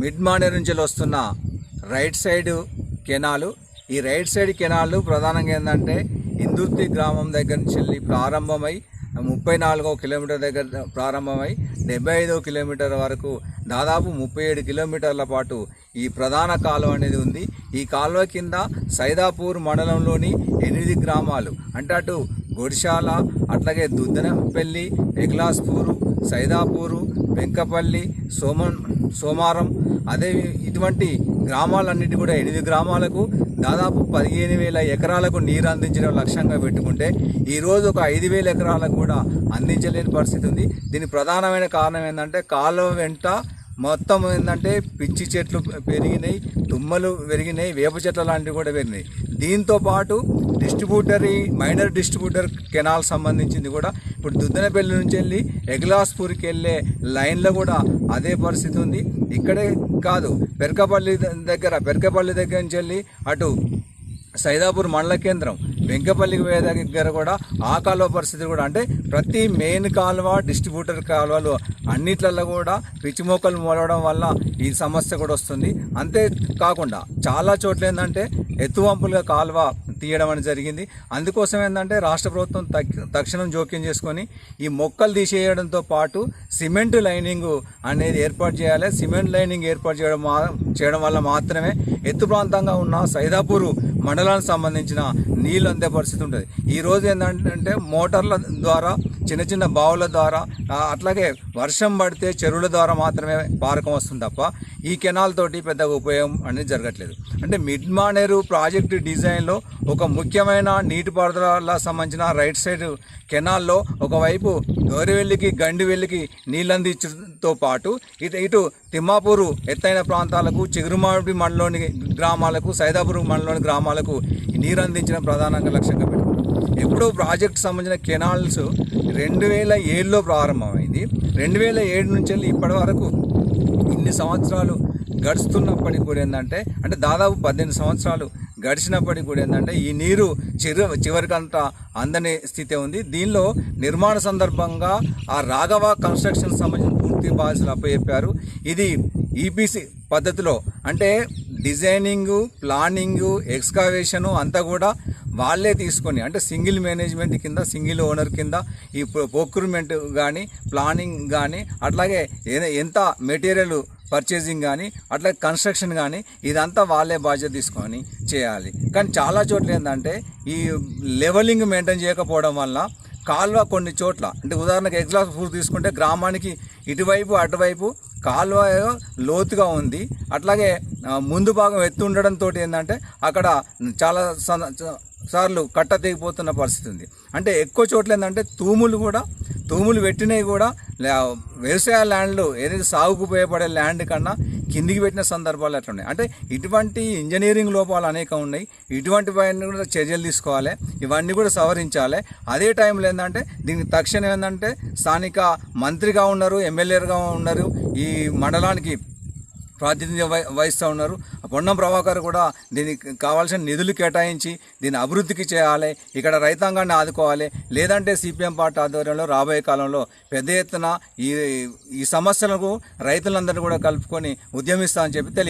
Mid Maneru నుంచి వస్తున్న right side canal. ఈ రైట్ సైడ్ కెనాలు ప్రధానంగా ఏంటంటే ఇందుర్తి గ్రామం దగ్గర నుంచి వెళ్ళి ప్రారంభమై 34వ కిలోమీటర్ దగ్గర ప్రారంభమై 75వ కిలోమీటర్ వరకు దాదాపు 37 కిలోమీటర్ల పాటు ఈ ప్రధాన కాలువ అనేది ఉంది. ఈ కాలువ కింద సైదాపూర్ మండలంలోని 8 గ్రామాలు అంటే అటు గొడిశాల, అట్లాగే దుద్దనపల్లి, ఎగ్లాస్పూరు, సైదాపూరు, వెంకపల్లి, సోమారం అదే ఇటువంటి గ్రామాలన్నిటి కూడా 8 గ్రామాలకు దాదాపు 15,000 ఎకరాలకు నీరు అందించడం లక్ష్యంగా పెట్టుకుంటే ఈరోజు ఒక 5,000 ఎకరాలకు కూడా అందించలేని పరిస్థితి ఉంది. దీనికి ప్రధానమైన కారణం ఏంటంటే కాలువ వెంట మొత్తం ఏంటంటే పిచ్చి చెట్లు పెరిగినాయి, తుమ్మలు పెరిగినాయి, వేప చెట్ల లాంటివి కూడా పెరిగినాయి. దీంతో పాటు మైనర్ డిస్ట్రిబ్యూటర్ కెనాల్ సంబంధించింది కూడా ఇప్పుడు దుద్దనపల్లి నుంచి వెళ్ళి ఎగ్లాస్పూర్కి వెళ్ళే లైన్లో కూడా అదే పరిస్థితి ఉంది. ఇక్కడే కాదు, పెరకపల్లి దగ్గర నుంచి వెళ్ళి అటు సైదాపూర్ మండల కేంద్రం వెంకపల్లికి పోయే దగ్గర కూడా ఆ కాలువ పరిస్థితి కూడా అంటే ప్రతి మెయిన్ కాలువ, డిస్ట్రిబ్యూటర్ కాలువలు అన్నిట్లలో కూడా పిచ్చి మొక్కలు మొలవడం వల్ల ఈ సమస్య కూడా వస్తుంది. అంతేకాకుండా చాలా చోట్ల ఏంటంటే ఎత్తువంపులుగా కాలువ తీయడం అనేది జరిగింది. అందుకోసం ఏంటంటే రాష్ట్ర ప్రభుత్వం తక్షణం జోక్యం చేసుకొని ఈ మొక్కలు తీసేయడంతో పాటు సిమెంట్ లైనింగ్ అనేది ఏర్పాటు చేయాలి. సిమెంట్ లైనింగ్ ఏర్పాటు చేయడం వల్ల మాత్రమే ఎత్తు ప్రాంతంగా ఉన్న సైదాపూరు మండలానికి సంబంధించిన నీళ్ళు అందే పరిస్థితి ఉంటుంది. ఈరోజు ఏంటంటే మోటార్ల ద్వారా, చిన్న చిన్న బావుల ద్వారా, అట్లాగే వర్షం పడితే చెరువుల ద్వారా మాత్రమే పారకం వస్తుంది తప్ప ఈ కెనాల్ తోటి పెద్దగా ఉపయోగం అనేది జరగట్లేదు. అంటే మిడ్ మానేరు ప్రాజెక్టు డిజైన్లో ఒక ముఖ్యమైన నీటిపారుదల సంబంధించిన రైట్ సైడ్ కెనాల్లో ఒకవైపు గౌరివెల్లికి, గండివెల్లికి నీళ్ళు అందించడంతో పాటు ఇటు తిమ్మాపూరు ఎత్తైన ప్రాంతాలకు, చిగురుమాడి మండలంలోని గ్రామాలకు, సైదాపూర్ మండలంలోని గ్రామాలకు నీరు అందించడం ప్రధానంగా లక్ష్యంగా పెట్టుకున్నాం. ఎప్పుడో ప్రాజెక్టు సంబంధించిన కెనాల్స్ 2007లో ప్రారంభమైంది. 2007 నుంచి వెళ్ళి ఇప్పటి వరకు ఇన్ని సంవత్సరాలు గడుస్తున్నప్పటికి కూడా ఏంటంటే అంటే దాదాపు 18 సంవత్సరాలు గడిచినప్పటికి కూడా ఏంటంటే ఈ నీరు చివరికంతా అందని స్థితి ఉంది. దీనిలో నిర్మాణ సందర్భంగా ఆ రాఘవ కన్స్ట్రక్షన్ సంబంధించిన పూర్తి బాధ్యతలు అప్పచెప్పారు. ఇది ఈపీసీ పద్ధతిలో అంటే డిజైనింగు, ప్లానింగు, ఎక్స్కావేషను అంతా కూడా వాళ్ళే తీసుకొని అంటే సింగిల్ మేనేజ్మెంట్ కింద, సింగిల్ ఓనర్ కింద ఈ ప్రొక్యూర్మెంట్ కానీ, ప్లానింగ్ కానీ, అట్లాగే ఎంత మెటీరియల్ పర్చేసింగ్ కానీ, అట్లాగే కన్స్ట్రక్షన్ కానీ ఇదంతా వాళ్ళే బాధ్యత తీసుకొని చేయాలి. కానీ చాలా చోట్ల ఏంటంటే ఈ లెవెలింగ్ మెయింటైన్ చేయకపోవడం వల్ల కాలువ కొన్ని చోట్ల అంటే ఉదాహరణకు ఎగ్లాస్పూర్ తీసుకుంటే గ్రామానికి ఇటువైపు అటువైపు కాలువ లోతుగా ఉంది. అట్లాగే ముందు భాగం ఎత్తు ఉండడంతో ఏంటంటే అక్కడ చాలా సార్లు కట్ట తెగిపోతున్న పరిస్థితి ఉంది. అంటే ఎక్కువ చోట్ల ఏంటంటే తూములు పెట్టినవి కూడా వ్యవసాయ ల్యాండ్లు ఏదైతే సాగుకు ఉపయోగపడే ల్యాండ్ కన్నా కిందికి పెట్టిన సందర్భాలు అట్లా ఉన్నాయి. అంటే ఇటువంటి ఇంజనీరింగ్ లోపాలు అనేకం ఉన్నాయి. ఇటువంటి పైన కూడా చర్యలు తీసుకోవాలి, ఇవన్నీ కూడా సవరించాలి. అదే టైంలో ఏంటంటే దీనికి తక్షణం ఏంటంటే స్థానిక మంత్రిగా ఉన్నారు, ఎమ్మెల్యేగా ఉన్నారు, ఈ మండలానికి ప్రాతినిధ్యం వహిస్తూ ఉన్నారు. పొన్నం ప్రభాకర్ కూడా దీనికి కావాల్సిన నిధులు కేటాయించి దీన్ని అభివృద్ధికి చేయాలి, ఇక్కడ రైతాంగాన్ని ఆదుకోవాలి. లేదంటే సిపిఎం పార్టీ ఆధ్వర్యంలో రాబోయే కాలంలో పెద్ద ఎత్తున ఈ సమస్యలకు రైతులందరినీ కూడా కలుపుకొని ఉద్యమిస్తామని చెప్పి తెలియదు.